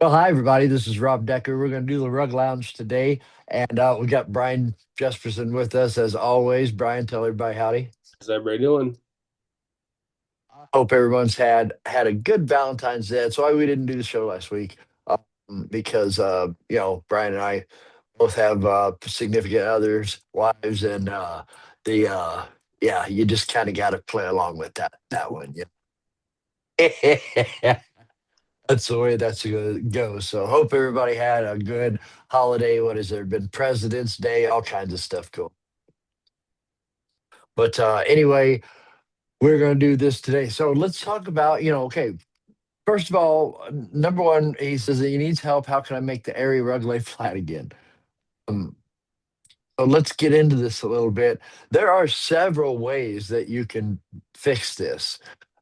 Well, hi everybody. This is Rob Decker. We're going to do the Rug Lounge today, and we got Brian Jesperson with us as always. Brian, tell everybody howdy. How's everybody doing? Hope everyone's had a good Valentine's Day. That's why we didn't do the show last week, because Brian and I both have significant others, wives, and the yeah, you just kind of got to play along with that one. Yeah. That's the way that's gonna go. So hope everybody had a good holiday. What has there been? President's Day, all kinds of stuff going. But anyway, we're gonna do this today. So let's talk about, okay, first of all, number one, he says that he needs help. How can I make the area rug lay flat again? Um, so let's get into this a little bit. There are several ways that you can fix this.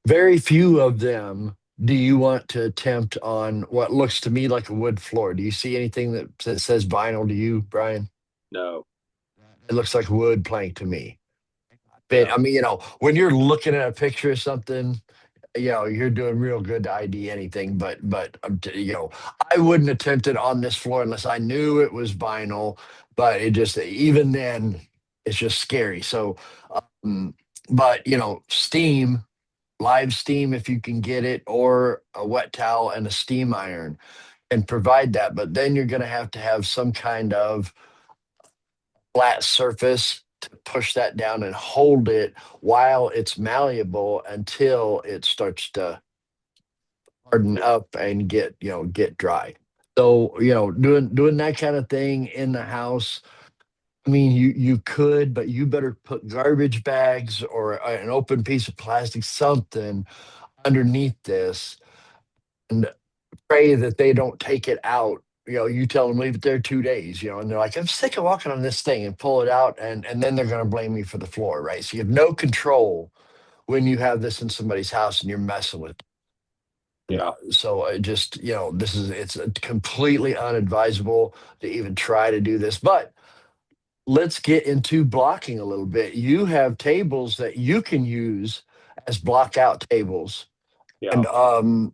Very few of them do you want to attempt on what looks to me like a wood floor. Do you see anything that says vinyl to you, Brian? No. It looks like wood plank to me. But Yeah. I mean, when you're looking at a picture of something, you're doing real good to ID anything. But I wouldn't attempt it on this floor unless I knew it was vinyl. But it just even then, it's just scary. So, um, but steam, live steam if you can get it, or a wet towel and a steam iron and provide that. But then you're going to have some kind of flat surface to push that down and hold it while it's malleable until it starts to harden up and get dry. So, doing that kind of thing in the house. I mean, you could, but you better put garbage bags or an open piece of plastic, something underneath this, and pray that they don't take it out. You tell them leave it there 2 days, and they're like, I'm sick of walking on this thing, and pull it out, and then they're going to blame you for the floor, right? So you have no control when you have this in somebody's house and you're messing with it. And, Yeah. so I just, it's completely unadvisable to even try to do this. But let's get into blocking a little bit. You have tables that you can use as block out tables, Yeah. and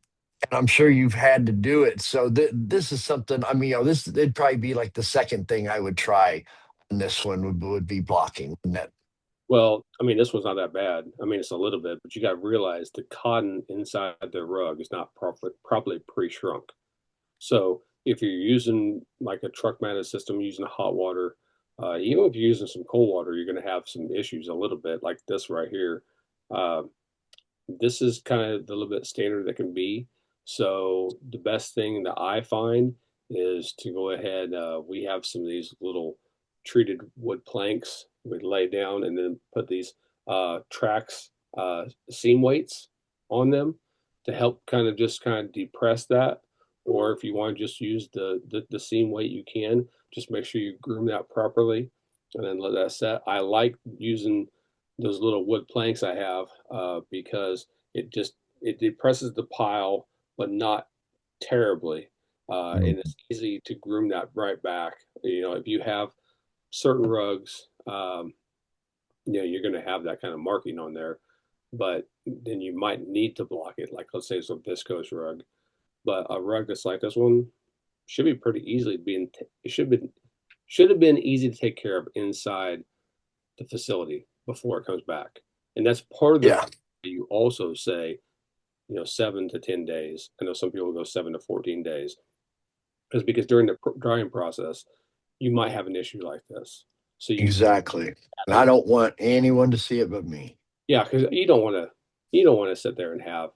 I'm sure you've had to do it. So this is something. I mean, this it'd probably be like the second thing I would try. And this one would be blocking. And that Well, I mean, this one's not that bad. I mean, it's a little bit, but you got to realize the cotton inside the rug is not properly pre-shrunk. So if you're using like a truck mounted system, using hot water, even if you're using some cold water, you're going to have some issues a little bit like this right here. Uh, this is kind of the little bit standard that can be. So the best thing that I find is to go ahead. We have some of these little treated wood planks we lay down and then put these tracks, seam weights on them to help kind of depress that. Or if you want to just use the seam weight, you can just make sure you groom that properly and then let that set. I like using those little wood planks I have because it depresses the pile, but not terribly, and it's easy to groom that right back. If you have certain rugs, you're going to have that kind of marking on there, but then you might need to block it. Like let's say it's a viscose rug, but a rug that's like this one should be pretty easily being. It should have been easy to take care of inside the facility before it comes back. And that's part of the yeah, reason you also say, 7 to 10 days. I know some people go 7 to 14 days, because during the drying process, you might have an issue like this. So exactly. And I don't want anyone to see it but me. yeah, because you don't want to sit there and have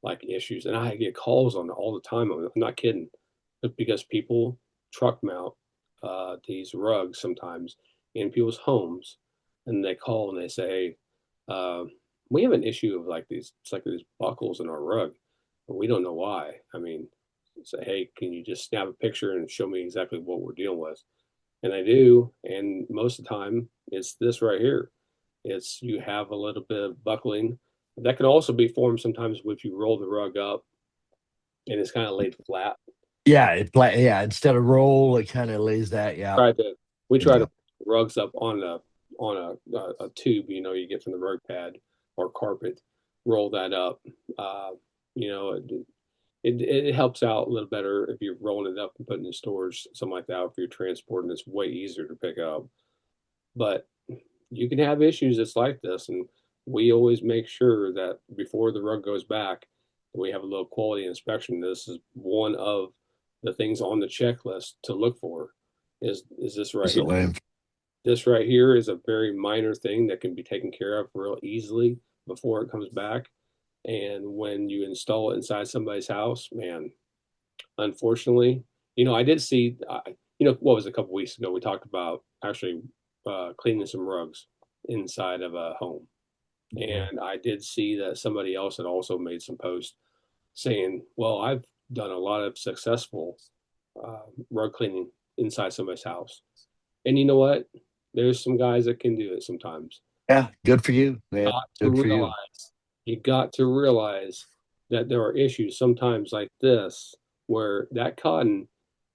like issues. And I get calls on it all the time. I'm not kidding, but because people truck mount these rugs sometimes in people's homes, and they call and they say, "Hey, we have an issue of like these. It's like these buckles in our rug, but we don't know why." I mean, say, "Hey, can you just snap a picture and show me exactly what we're dealing with?" And I do, and most of the time it's this right here. It's you have a little bit of buckling that can also be formed sometimes if you roll the rug up and it's kind of laid flat. Yeah, instead of roll, it kind of lays that. Yeah, Try to we try to yeah. put rugs up on a tube, you get from the rug pad or carpet, roll that up. Uh, you know, it helps out a little better if you're rolling it up and putting it in storage, something like that. If you're transporting, it's way easier to pick up. But you can have issues that's like this, and we always make sure that before the rug goes back, we have a little quality inspection. This is one of the things on the checklist to look for. Is this right here? Absolutely. This right here is a very minor thing that can be taken care of real easily before it comes back. And when you install it inside somebody's house, man, unfortunately, I did see, what was it, a couple weeks ago, we talked about actually cleaning some rugs inside of a home. And I did see that somebody else had also made some posts saying, well, I've done a lot of successful rug cleaning inside somebody's house. And you know what? There's some guys that can do it sometimes. Yeah, good for you, man. Got to Good for you. realize, you got to realize that there are issues sometimes like this where that cotton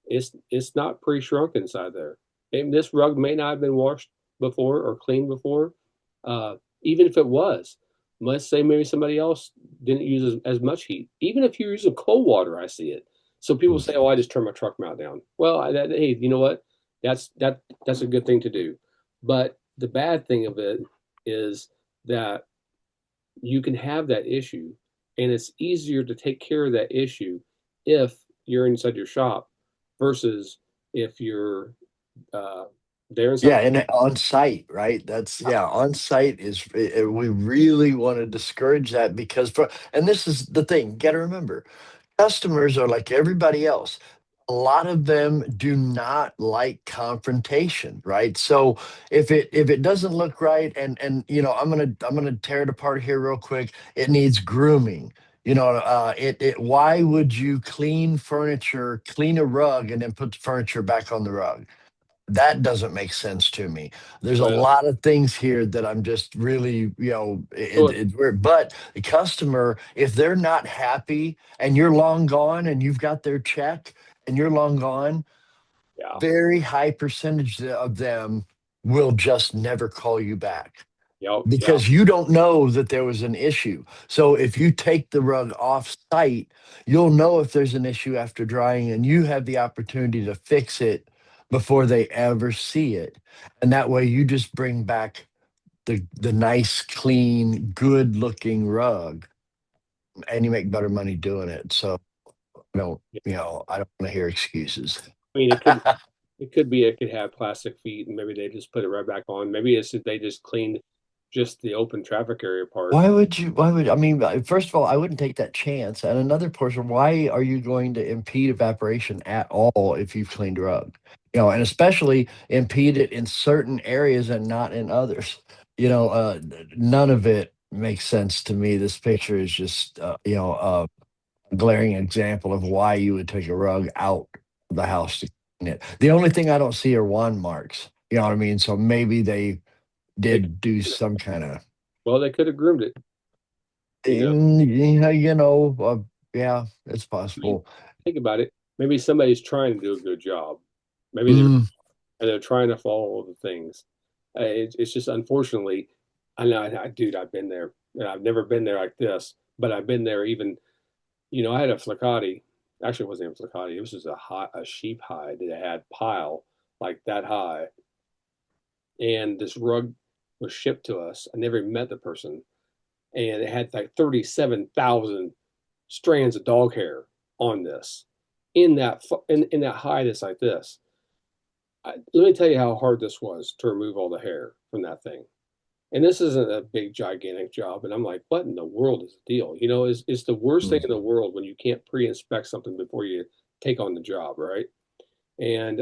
it's not pre-shrunk inside there. And this rug may not have been washed before or cleaned before. Even if it was, let's say maybe somebody else didn't use as much heat. Even if you're using cold water, I see it. So people say, "Oh, I just turn my truck mount down." Well, hey, you know what? That's a good thing to do. But the bad thing of it is that you can have that issue, and it's easier to take care of that issue if you're inside your shop versus if you're uh, there inside. Yeah, and on site, right? That's yeah, on site is we really want to discourage that because and this is the thing, got to remember, customers are like everybody else. A lot of them do not like confrontation, right? So if it doesn't look right, and I'm gonna tear it apart here real quick. It needs grooming. Why would you clean furniture, clean a rug, and then put the furniture back on the rug? That doesn't make sense to me. There's a Well, lot of things here that I'm just really, so it's weird. But the customer, if they're not happy and you're long gone and you've got their check and you're long gone, yeah, very high percentage of them will just never call you back yep, yeah, because you don't know that there was an issue. So if you take the rug off site, you'll know if there's an issue after drying and you have the opportunity to fix it before they ever see it. And that way you just bring back the nice, clean, good looking rug and you make better money doing it. So I don't, yeah. I don't want to hear excuses. I mean, it could have plastic feet, and maybe they just put it right back on. Maybe it's that they just cleaned just the open traffic area part. I mean, first of all, I wouldn't take that chance. And another portion, why are you going to impede evaporation at all if you've cleaned a rug? And especially impede it in certain areas and not in others. None of it makes sense to me. This picture is just, a glaring example of why you would take a rug out of the house to clean it. The only thing I don't see are wand marks. You know what I mean? So maybe they They, did do some kind of well, they could have groomed it. You know, Yeah, yeah, it's I mean, possible. think about it. Maybe somebody's trying to do a good job. Maybe Mm, they're trying to follow all the things. It's just unfortunately, I know, dude, I've been there, and I've never been there like this, but I've been there. Even I had a fliccati. Actually, it wasn't even fliccati. It was just a sheep hide that had pile like that high, and this rug was shipped to us. I never even met the person, and it had like 37,000 strands of dog hair on this in that hide that's like this. Let me tell you how hard this was to remove all the hair from that thing. And this isn't a big, gigantic job. And I'm like, what in the world is the deal? It's the worst thing mm. in the world when you can't pre inspect something before you take on the job, right? And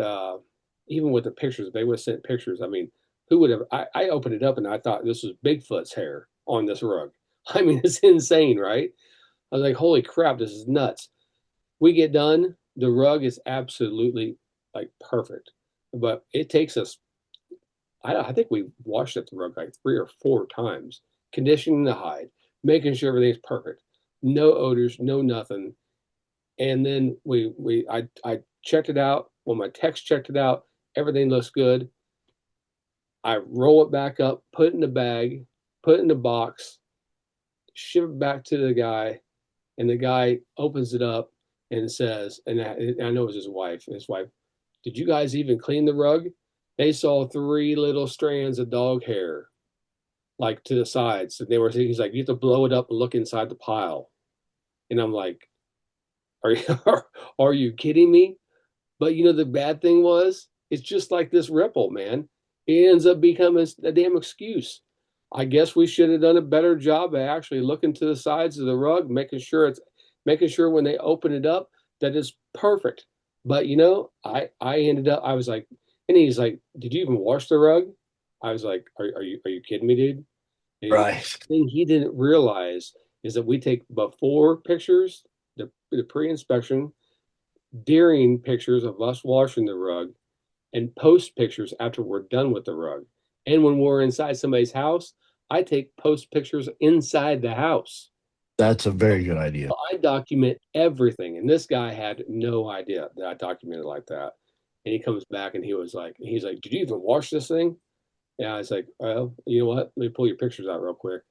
even with the pictures, they would have sent pictures. I mean, who would have? I opened it up and I thought this was Bigfoot's hair on this rug. I mean, it's insane, right? I was like, holy crap, this is nuts. We get done, the rug is absolutely like perfect. But it takes us, I think we washed the rug like 3 or 4 times, conditioning the hide, making sure everything's perfect, no odors, no nothing. And then I checked it out. When my text checked it out, everything looks good. I roll it back up, put it in the bag, put it in the box, ship it back to the guy. And the guy opens it up and says, and I know it was his wife. And his wife, did you guys even clean the rug? They saw three little strands of dog hair, like to the sides. And he's like, you have to blow it up and look inside the pile. And I'm like, are you, are you kidding me? But the bad thing was, it's just like this ripple, man. It ends up becoming a damn excuse. I guess we should have done a better job of actually looking to the sides of the rug, making sure when they open it up that it's perfect. But I ended up, I was like, and he's like, "Did you even wash the rug?" I was like, "Are you kidding me, dude?" And Right. the thing he didn't realize is that we take before pictures, the pre-inspection, during pictures of us washing the rug, and post pictures after we're done with the rug. And when we're inside somebody's house, I take post pictures inside the house. That's a very good idea. I document everything. And this guy had no idea that I documented like that. And he comes back and he's like, did you even wash this thing? And I was like, well, you know what? Let me pull your pictures out real quick.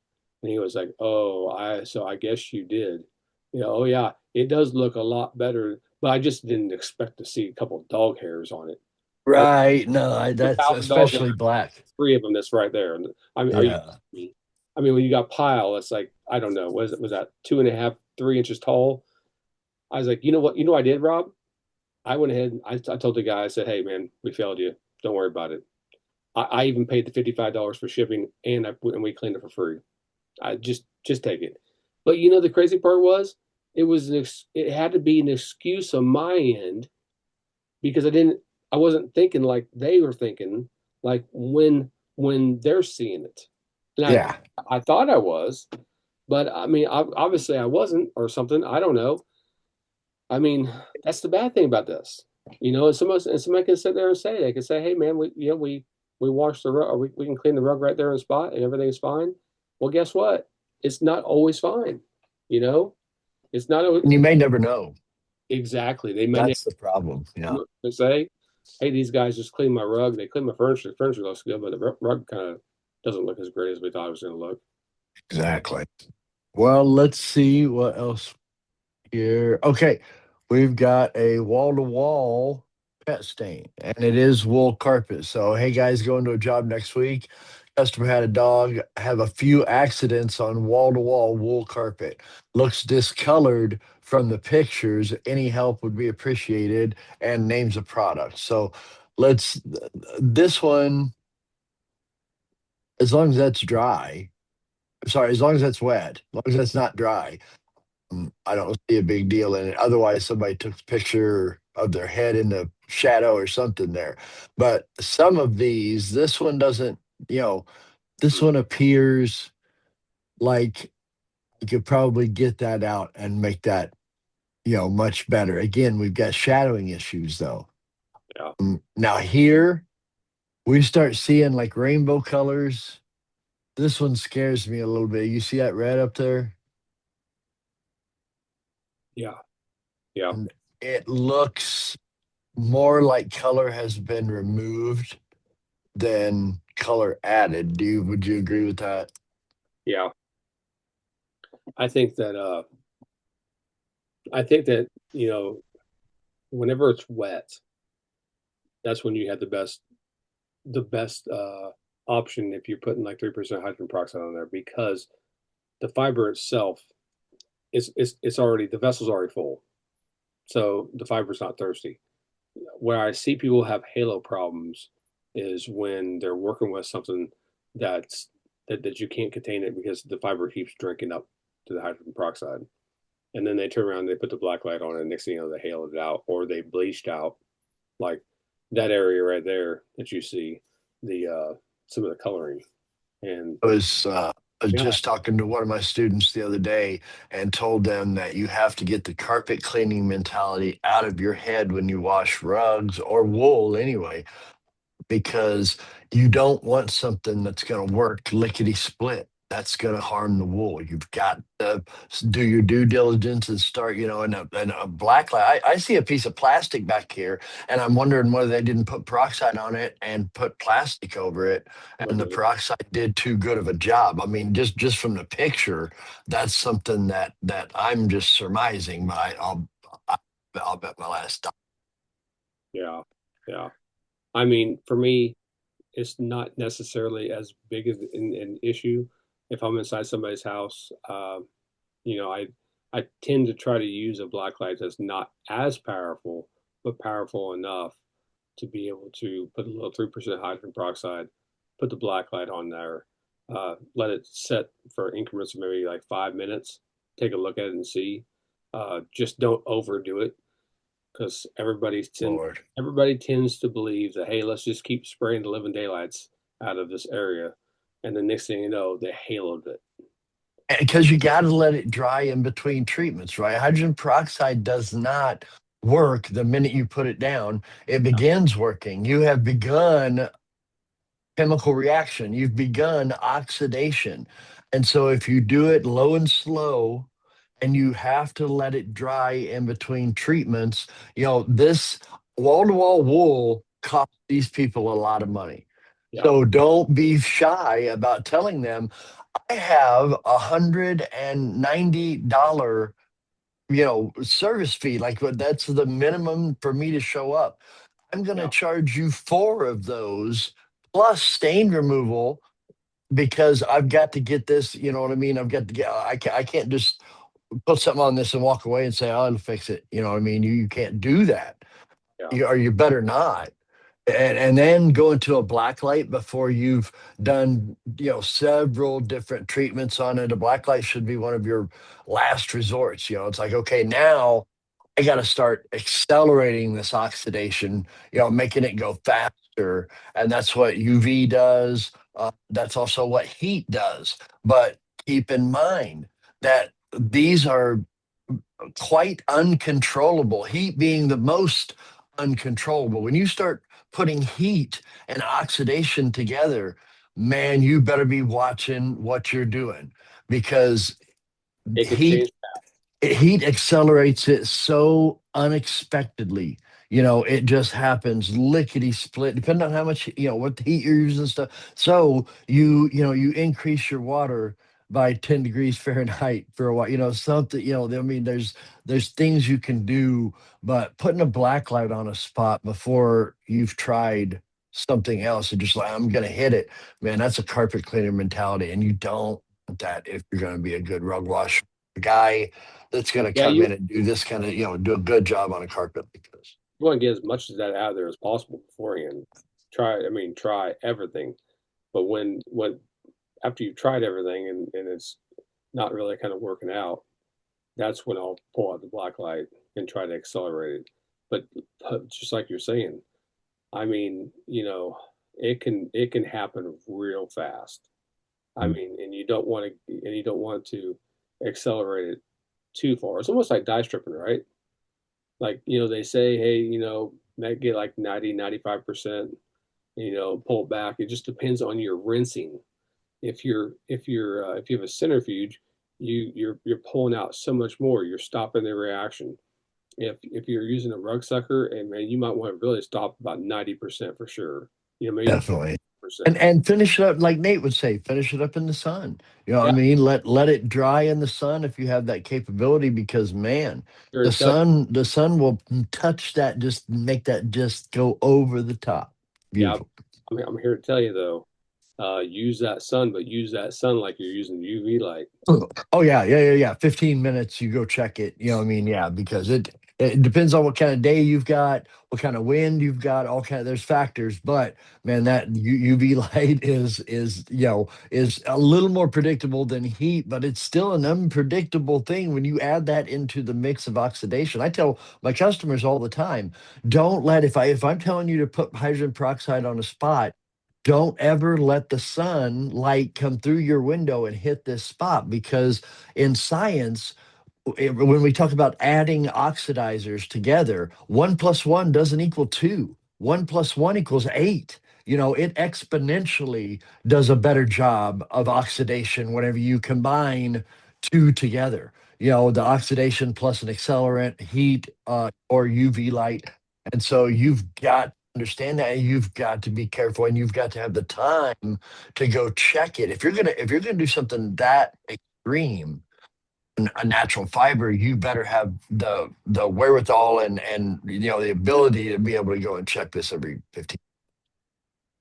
And he was like, oh, so I guess you did. Oh yeah, it does look a lot better, but I just didn't expect to see a couple of dog hairs on it. Or Right. No, that's 1,000 dogs, especially black. three of them that's right there. And I mean, are you Yeah. kidding me? I mean, when you got pile, it's like, I don't know, was that 2.5, 3 inches tall? I was like, you know what? You know what I did, Rob? I went ahead and I told the guy, I said, hey man, we failed you. Don't worry about it. I even paid the $55 for shipping, and we cleaned it for free. I just take it. But the crazy part was, it had to be an excuse on my end, because I wasn't thinking like they were thinking, like when they're seeing it. And Yeah. I thought I was, but I mean, obviously I wasn't, or something. I don't know. I mean, that's the bad thing about this. And somebody can sit there and they can say, "Hey, man, we washed the rug, or we can clean the rug right there on the spot, and everything's fine." Well, guess what? It's not always fine. You know, it's not always, And you may never know. exactly. They may That's the problem. Yeah. say, "Hey, these guys just cleaned my rug. They cleaned my furniture. The furniture looks good, but the rug kind of doesn't look as great as we thought it was going to look." Exactly. Well, let's see what else here. Okay. We've got a wall to wall pet stain, and it is wool carpet. So, hey guys, going to a job next week. Customer had a dog have a few accidents on wall to wall wool carpet. Looks discolored from the pictures. Any help would be appreciated, and names of product. So, let's this one, as long as that's dry, sorry, as long as that's wet, as long as that's not dry, I don't see a big deal in it. Otherwise, somebody took a picture of their head in the shadow or something there. But some of these, this one doesn't, you know, this one appears like you could probably get that out and make that, much better. Again, we've got shadowing issues though. Yeah, Now here we start seeing like rainbow colors. This one scares me a little bit. You see that red up there? yeah, yeah, And it looks more like color has been removed than color added. Would you agree with that? yeah. I think that I think that whenever it's wet, that's when you have the best option if you're putting like 3% hydrogen peroxide on there, because the fiber itself it's already, the vessel's already full, so the fiber's not thirsty. Where I see people have halo problems is when they're working with something that you can't contain it, because the fiber keeps drinking up to the hydrogen peroxide, and then they turn around and they put the black light on it, and next thing you know they haled it out, or they bleached out, like that area right there that you see, the some of the coloring. And I was yeah, just talking to one of my students the other day and told them that you have to get the carpet cleaning mentality out of your head when you wash rugs or wool anyway, because you don't want something that's going to work lickety split. that's going to harm the wool. You've got to do your due diligence and start, and a black light. I see a piece of plastic back here, and I'm wondering whether they didn't put peroxide on it and put plastic over it, and the Okay. peroxide did too good of a job. I mean, just from the picture, that's something that I'm just surmising. But I'll bet my last dollar. Yeah. Yeah. I mean, for me, it's not necessarily as big as an issue if I'm inside somebody's house. You know, I tend to try to use a black light that's not as powerful, but powerful enough to be able to put a little 3% hydrogen peroxide, put the black light on there, let it set for increments of maybe like 5 minutes, take a look at it and see. Just don't overdo it because Lord. everybody tends to believe that, hey, let's just keep spraying the living daylights out of this area, and the next thing you know, they haloed it. Because you got to let it dry in between treatments, right? Hydrogen peroxide does not work the minute you put it down. It begins working. You have begun chemical reaction, you've begun oxidation. And so if you do it low and slow, and you have to let it dry in between treatments, this wall to wall wool costs these people a lot of money. Yeah, So don't be shy about telling them I have $190, service fee. Like that's the minimum for me to show up. I'm going to yeah, charge you four of those plus stain removal because I've got to get this. You know what I mean? I've got to get. I can't just put something on this and walk away and say, "Oh, I'll fix it." You know what I mean? You can't do that. yeah. Or you better not. And then go into a black light before you've done several different treatments on it. A black light should be one of your last resorts. It's like, okay, now I got to start accelerating this oxidation, making it go faster. And that's what UV does. That's also what heat does. But keep in mind that these are quite uncontrollable, heat being the most uncontrollable. When you start putting heat and oxidation together, man, you better be watching what you're doing because It could heat change. heat accelerates it so unexpectedly. It just happens lickety split, depending on how much, what the heat you're using and stuff. So you increase your water by 10 degrees Fahrenheit for a while, something, I mean, there's things you can do, but putting a black light on a spot before you've tried something else and just like, I'm going to hit it, man, that's a carpet cleaner mentality. And you don't want that if you're going to be a good rug wash guy that's going to Yeah, come in and do this kind of, do a good job on a carpet like this. you want to get as much of that out of there as possible beforehand. I mean, try everything. But when after you've tried everything and it's not really kind of working out, that's when I'll pull out the black light and try to accelerate it. But just like you're saying, I mean, it can happen real fast. I mean, and you don't want to accelerate it too far. It's almost like dye stripping, right? Like, they say, hey, might get like 90, 95%, pull it back. It just depends on your rinsing. If you have a centrifuge, you're pulling out so much more. You're stopping the reaction. If you're using a rug sucker, and man, you might want to really stop about 90% for sure. Maybe Definitely. And 10%. and finish it up like Nate would say, finish it up in the sun. You know what I Yeah, mean? Let it dry in the sun if you have that capability because man, sure the it does. sun will touch that, just make that just go over the top. Yeah, Beautiful. I'm here to tell you though, use that sun, but use that sun like you're using UV light. Oh yeah, yeah, yeah, yeah. 15 minutes, you go check it. You know what I mean? Yeah, because it depends on what kind of day you've got, what kind of wind you've got, all kind of there's factors. But man, that UV light is a little more predictable than heat, but it's still an unpredictable thing when you add that into the mix of oxidation. I tell my customers all the time, don't let if I'm telling you to put hydrogen peroxide on a spot, don't ever let the sun light come through your window and hit this spot because in science when we talk about adding oxidizers together, 1 plus 1 doesn't equal 2. 1 plus 1 equals 8. it exponentially does a better job of oxidation whenever you combine two together. The oxidation plus an accelerant, heat, or UV light. And so you've got to understand that, and you've got to be careful, and you've got to have the time to go check it. If you're gonna do something that extreme, a natural fiber, you better have the wherewithal and the ability to be able to go and check this every 15,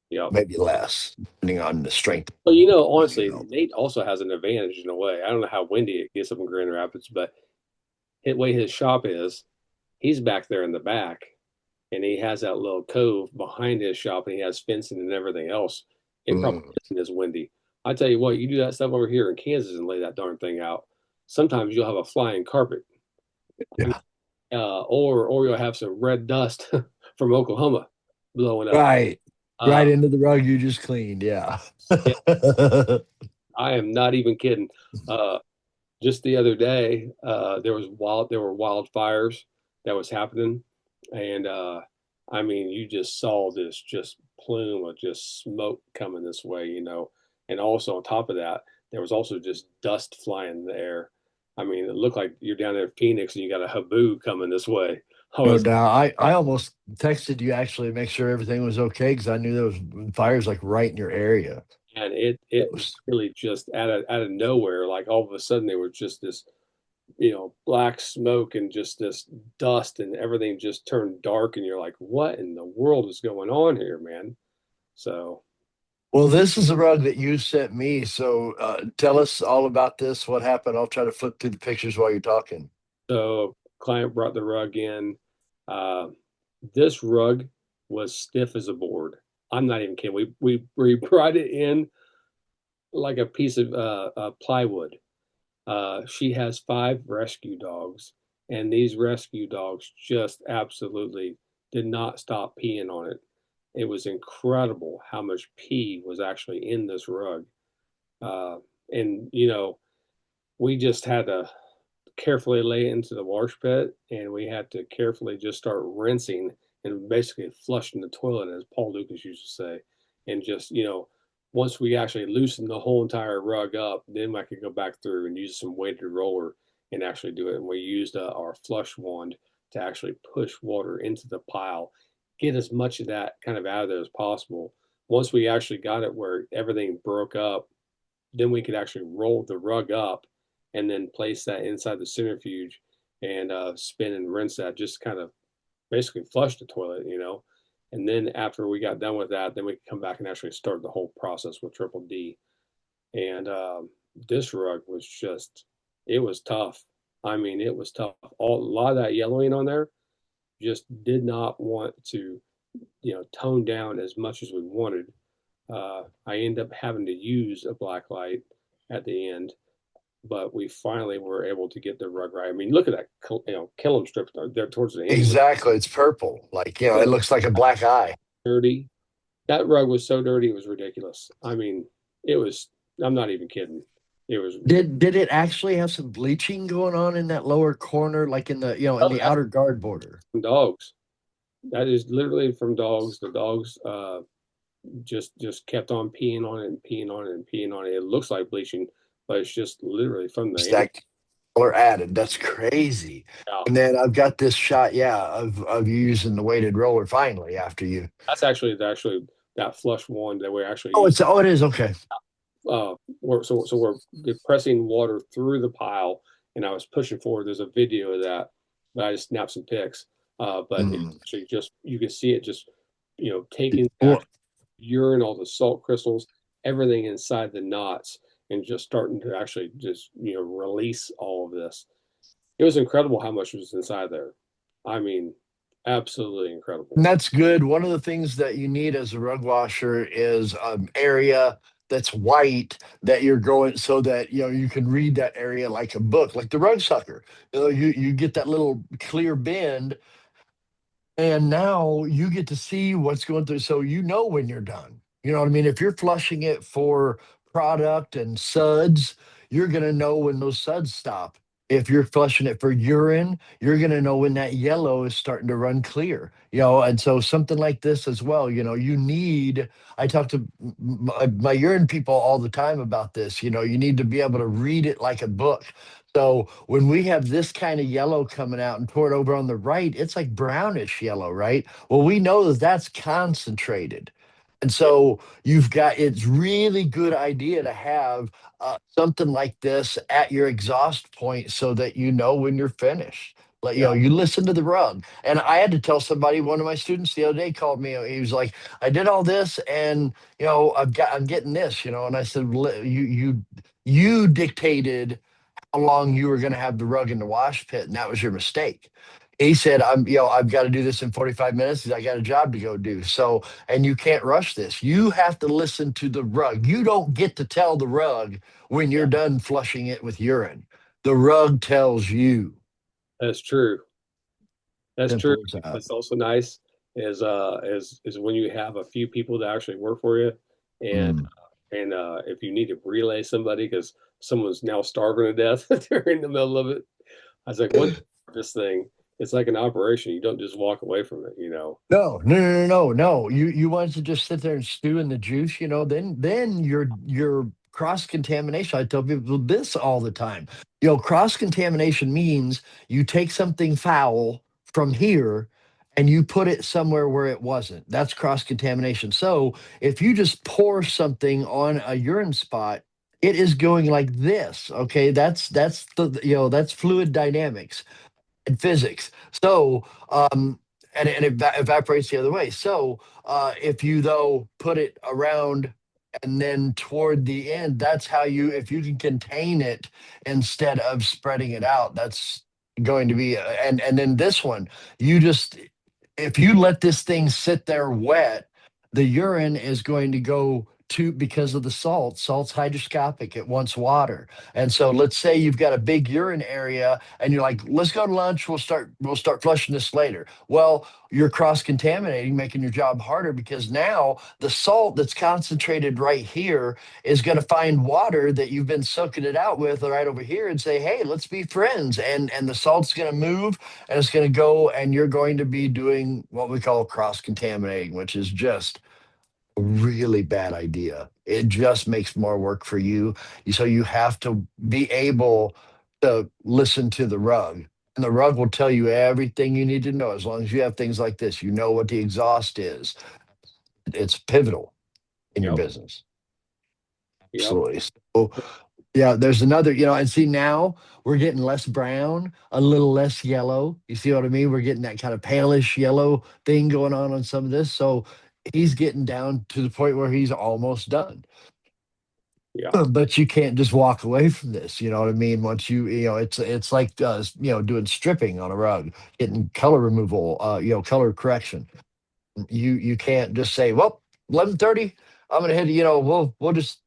Yeah. maybe less, depending on the strength. But you honestly, know. Nate also has an advantage in a way. I don't know how windy it gets up in Grand Rapids, but the way his shop is, he's back there in the back, and he has that little cove behind his shop, and he has fencing and everything else. It probably Mm, isn't as windy. I tell you what, you do that stuff over here in Kansas and lay that darn thing out. Sometimes you'll have a flying carpet, yeah. or you'll have some red dust from Oklahoma blowing up. Right. Uh, Right into the rug you just cleaned. Yeah. yeah, I am not even kidding. Uh, just the other day, there were wildfires that was happening, and I mean, you just saw this just plume of just smoke coming this way, and also on top of that, there was also just dust flying in the air. I mean, it looked like you're down there in Phoenix and you got a haboo coming this way. I No was, doubt. I almost texted you actually to make sure everything was okay because I knew there was fires like right in your area. and it Was- really just out of nowhere, like all of a sudden there was just this black smoke and just this dust and everything just turned dark and you're like, what in the world is going on here, man? So, Well, this is a rug that you sent me. So tell us all about this. What happened? I'll try to flip through the pictures while you're talking. so client brought the rug in. Uh, this rug was stiff as a board. I'm not even kidding. We brought it in like a piece of plywood. She has 5 rescue dogs, and these rescue dogs just absolutely did not stop peeing on it. It was incredible how much pee was actually in this rug. And, we just had to carefully lay it into the wash pit, and we had to carefully just start rinsing and basically flushing the toilet, as Paul Lucas used to say. And just, once we actually loosened the whole entire rug up, then I could go back through and use some weighted roller and actually do it. And we used our flush wand to actually push water into the pile, get as much of that kind of out of there as possible. Once we actually got it where everything broke up, then we could actually roll the rug up and then place that inside the centrifuge and spin and rinse that, just kind of basically flush the toilet. And then after we got done with that, then we could come back and actually start the whole process with Triple D. And this rug was just, it was tough. I mean, it was tough. A lot of that yellowing on there just did not want to, tone down as much as we wanted. I ended up having to use a black light at the end, but we finally were able to get the rug right. I mean, look at that, killing strip there towards the end. Exactly. It's purple. Like, it looks like a black eye. Dirty. That rug was so dirty, it was ridiculous. I mean, it was. I'm not even kidding. It was. Did it actually have some bleaching going on in that lower corner, like in Oh, the that's outer guard border? from dogs. That is literally from dogs. The dogs just kept on peeing on it and peeing on it and peeing on it. It looks like bleaching, but it's just literally from the Just animal. that color added. That's crazy. Yeah. And then I've got this shot, yeah, of you using the weighted roller finally after you. That's actually that flush wand that we're actually Oh, using. it is okay. We're pressing water through the pile, and I was pushing forward. There's a video of that, but I just snapped some pics. But it's Mm. actually just you can see it just taking Well, that urine, all the salt crystals, everything inside the knots, and just starting to actually just release all of this. It was incredible how much was inside there. I mean, absolutely incredible. and that's good. One of the things that you need as a rug washer is an area that's white that you're going so that you can read that area like a book, like the rug sucker. You get that little clear bend, and now you get to see what's going through, so when you're done. You know what I mean? If you're flushing it for product and suds, you're gonna know when those suds stop. If you're flushing it for urine, you're going to know when that yellow is starting to run clear, and so something like this as well, you need, I talk to my urine people all the time about this, you need to be able to read it like a book. So when we have this kind of yellow coming out and pour it over on the right, it's like brownish yellow, right? Well, we know that that's concentrated. And Yeah, so it's really good idea to have something like this at your exhaust point so that you know when you're finished. Like, yeah, you listen to the rug. And I had to tell somebody, one of my students the other day called me. He was like, I did all this and, I'm getting this, and I said, you dictated how long you were going to have the rug in the wash pit, and that was your mistake. He said, I've got to do this in 45 minutes because I got a job to go do. So, and you can't rush this. You have to listen to the rug. You don't get to tell the rug when yeah. you're done flushing it with urine. The rug tells you. That's true. That's true. Simple as that. That's also nice is when you have a few people that actually work for you, and Mm. if you need to relay somebody because someone's now starving to death during the middle of it, I was like, once you start this thing, it's like an operation. You don't just walk away from it, you know. No, no, no, no, no, no. You want to just sit there and stew in the juice, then you're cross contamination. I tell people this all the time. Cross contamination means you take something foul from here and you put it somewhere where it wasn't. That's cross contamination. So if you just pour something on a urine spot, it is going like this. Okay, that's fluid dynamics and physics. So, and it evaporates the other way. So, if you though put it around and then toward the end, that's how if you can contain it instead of spreading it out, that's going to be, and then this one, you just, if you let this thing sit there wet, the urine is going to go to, because of the salt's hydroscopic, it wants water. And so let's say you've got a big urine area and you're like, let's go to lunch, we'll start flushing this later. Well, you're cross contaminating, making your job harder, because now the salt that's concentrated right here is going to find water that you've been soaking it out with right over here and say, hey, let's be friends. And the salt's going to move and it's going to go, and you're going to be doing what we call cross contaminating, which is just a really bad idea. It just makes more work for you. So you have to be able to listen to the rug. And the rug will tell you everything you need to know. As long as you have things like this, you know what the exhaust is. It's pivotal in your Yep, business. yep, Absolutely. So, yeah, there's another, and see, now we're getting less brown, a little less yellow. You see what I mean? We're getting that kind of palish yellow thing going on some of this. So he's getting down to the point where he's almost done. yeah. But you can't just walk away from this. You know what I mean? Once it's like doing stripping on a rug, getting color removal, color correction. You can't just say, well, 11:30, I'm gonna hit. We'll just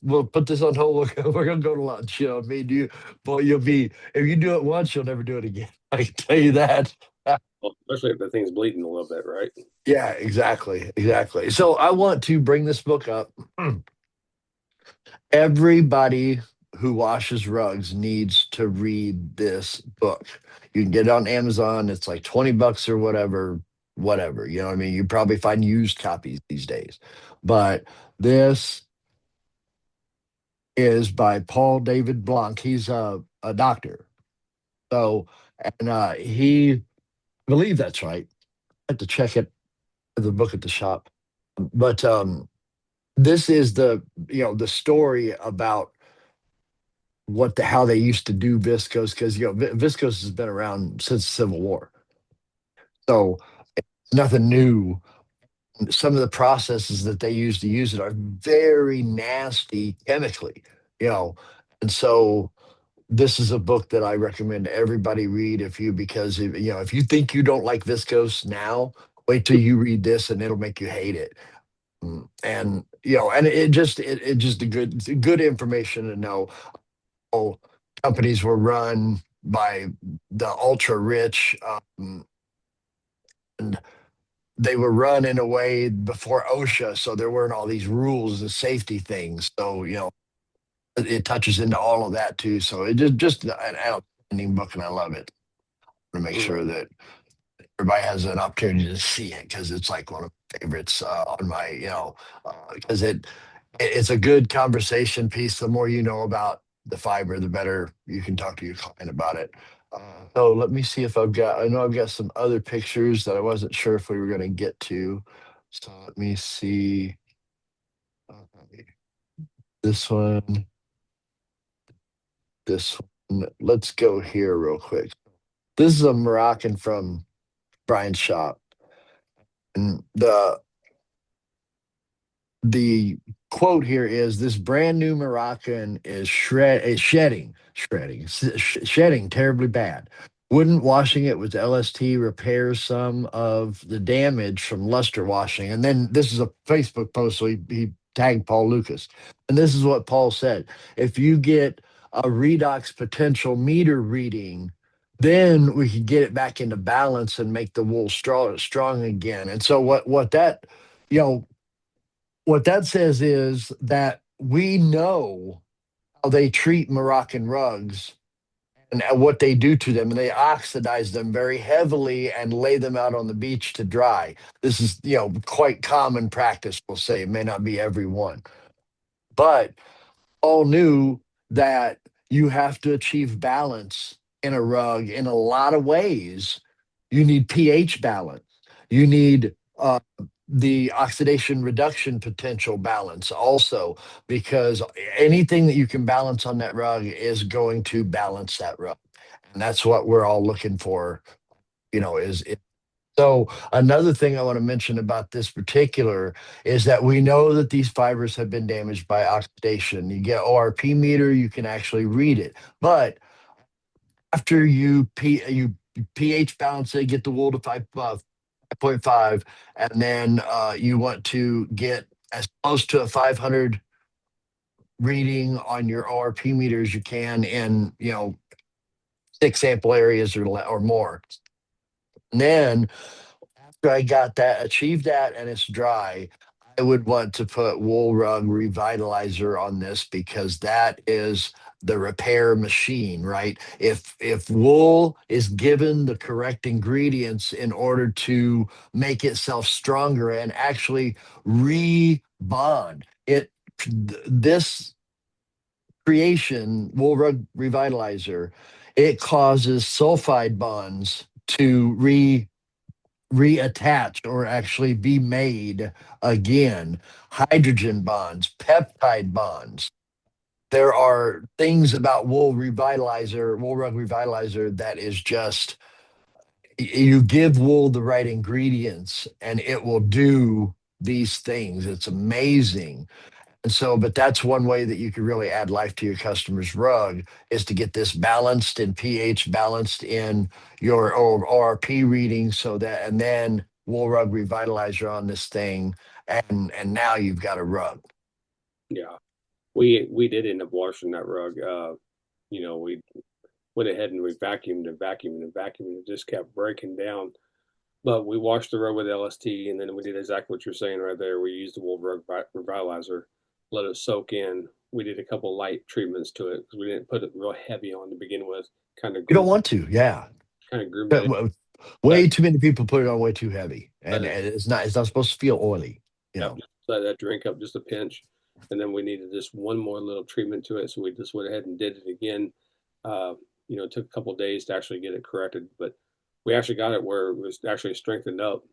we'll put this on hold. We're gonna go to lunch. You know what I mean? Boy, you'll be, if you do it once, you'll never do it again. I can tell you that. Well, especially if the thing's bleeding a little bit, right? Yeah, exactly, exactly. So I want to bring this book up. Everybody who washes rugs needs to read this book. You can get it on Amazon. It's like $20 or whatever, whatever. You know what I mean? You probably find used copies these days. But this is by Paul David Blanc. He's a doctor. So, and I believe that's right. I have to check it, the book at the shop. But this is the story about how they used to do viscose, because viscose has been around since the Civil War, so it's nothing new. Some of the processes that they use it are very nasty chemically, you know and so this is a book that I recommend everybody read, because if you think you don't like viscose now, wait till you read this and it'll make you hate it. And it just a good information to know. Oh, companies were run by the ultra rich, and they were run in a way before OSHA, so there weren't all these rules and safety things. So it touches into all of that too. So it just an ending book, and I love it. I want to make sure Right. that everybody has an opportunity to see it because it's like one of my favorites on my, because it's a good conversation piece. The more you know about the fiber, the better you can talk to your client about it. So let me see if I know I've got some other pictures that I wasn't sure if we were going to get to. So let me see uh, this one, this one. Let's go here real quick. This is a Moroccan from Brian's shop. And the quote here is this brand new Moroccan is shedding terribly bad. Wouldn't washing it with LST repairs some of the damage from luster washing? And then this is a Facebook post, so he tagged Paul Lucas. And this is what Paul said. If you get a redox potential meter reading, then we could get it back into balance and make the wool strong again. And so what that, you know, what that says is that we know how they treat Moroccan rugs and what they do to them, and they oxidize them very heavily and lay them out on the beach to dry. This is, quite common practice, we'll say. It may not be everyone, but all knew that you have to achieve balance in a rug in a lot of ways. You need pH balance. You need the oxidation reduction potential balance also, because anything that you can balance on that rug is going to balance that rug. And that's what we're all looking for, is so another thing I want to mention about this particular is that we know that these fibers have been damaged by oxidation. You get ORP meter, you can actually read it. But after you pH balance it, get the wool to 5.5, and then you want to get as close to a 500 reading on your ORP meter as you can in, 6 sample areas or more. And then after I got that, achieved that, and it's dry, I would want to put Wool Rug Revitalizer on this because that is the repair machine, right? If wool is given the correct ingredients in order to make itself stronger and actually rebond it, this creation, Wool Rug Revitalizer, it causes sulfide bonds to reattach or actually be made again. Hydrogen bonds, peptide bonds. There are things about Wool Rug Revitalizer that is just, you give wool the right ingredients and it will do these things. It's amazing. And so, but that's one way that you can really add life to your customer's rug is to get this balanced in pH, balanced in your ORP reading, so that, and then wool rug revitalizer on this thing, and now you've got a rug. Yeah. We did end up washing that rug. We went ahead and we vacuumed and vacuumed and vacuumed and it just kept breaking down. But we washed the rug with LST, and then we did exactly what you're saying right there. We used the wool rug revitalizer, let it soak in. We did a couple light treatments to it because we didn't put it real heavy on to begin with. Kind of You don't groomed, want to, yeah. kind of groomed But it. way Let too many people put it on way too heavy, let and it it's not supposed to feel oily, you Yep, know. just let that drink up just a pinch, and then we needed just one more little treatment to it, so we just went ahead and did it again. Uh, it took a couple of days to actually get it corrected, but we actually got it where it was actually strengthened up,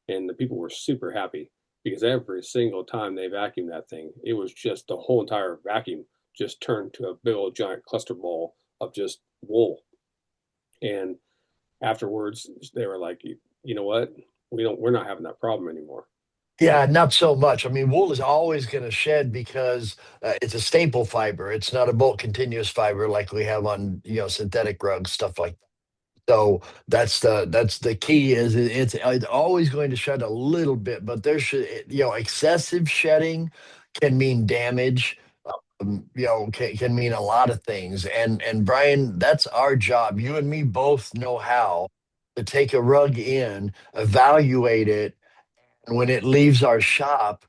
and the people were super happy because every single time they vacuumed that thing, it was just the whole entire vacuum just turned to a big old giant cluster ball of just wool. And afterwards, they were like, "You know what? We're not having that problem anymore." Yeah, not so much. I mean, wool is always going to shed because it's a staple fiber. It's not a bulk continuous fiber like we have on, synthetic rugs, stuff like that. So that's the key is it's always going to shed a little bit, but there should, excessive shedding can mean damage. Can mean a lot of things. And Brian, that's our job. You and me both know how to take a rug in, evaluate it, and when it leaves our shop,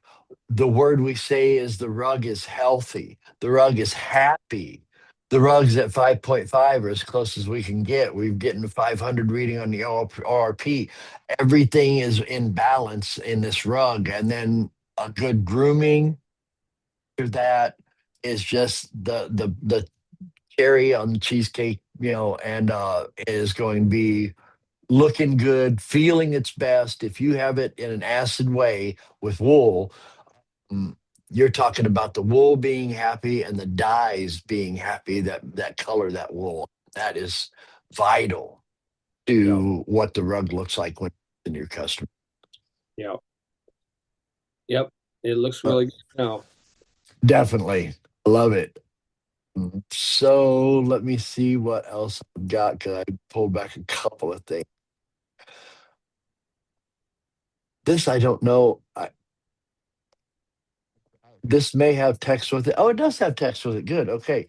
the word we say is the rug is healthy, the rug is happy. The rugs at 5.5 are as close as we can get. We're getting 500 reading on the ORP. Everything is in balance in this rug. And then a good grooming to that is just the cherry on the cheesecake, and is going to be looking good, feeling its best. If you have it in an acid way with wool, mm, you're talking about the wool being happy and the dyes being happy, that color, that wool. That is vital Yeah, to what the rug looks like when in your customer. yeah, yep. It looks Uh, really good now. Definitely. Love it. So let me see what else I've got because I pulled back a couple of things. This I don't know. This may have text with it. Oh, it does have text with it. Good. Okay.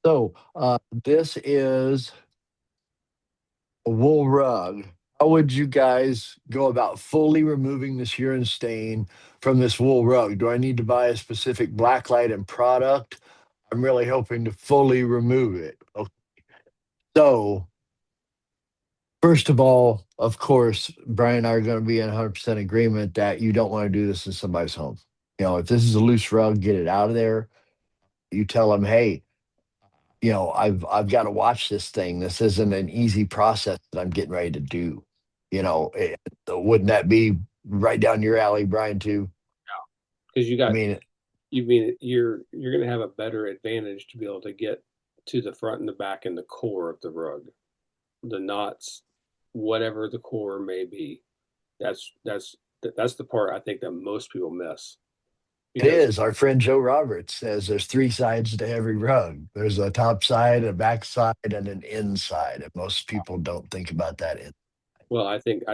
So this is a wool rug. How would you guys go about fully removing this urine stain from this wool rug? Do I need to buy a specific blacklight and product? I'm really hoping to fully remove it. Okay. So, first of all, of course, Brian and I are going to be in 100% agreement that you don't want to do this in somebody's home. If this is a loose rug, get it out of there. You tell them, hey, I've got to watch this thing. This isn't an easy process that I'm getting ready to do. Wouldn't that be right down your alley, Brian? Too. Because I mean, you mean you're going to have a better advantage to be able to get to the front and the back and the core of the rug, the knots, whatever the core may be. That's the part I think that most people miss it because is. Our friend Joe Roberts says there's three sides to every rug. There's a top side, a back side, and an inside. And most people don't think about that. well, I think